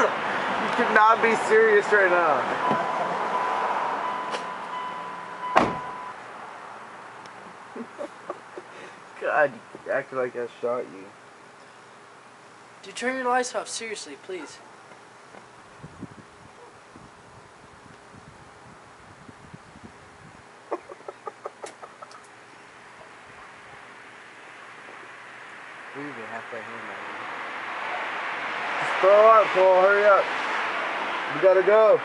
You cannot be serious right now. God, you acted like I shot you. Dude, turn your lights off. Seriously, please. We're even halfway home now. Just throw up, Cole. Hurry up. We gotta go.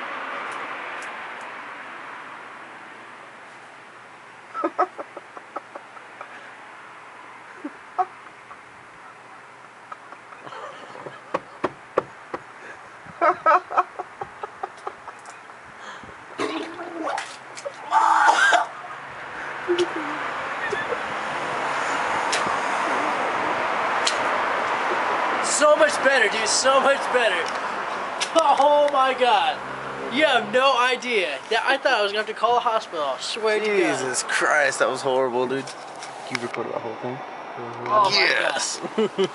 So much better, dude. So much better. Oh my God. You have no idea. I thought I was gonna have to call a hospital. I swear to God. Jesus Christ, that was horrible, dude. You recorded the whole thing? Oh Yes. my God.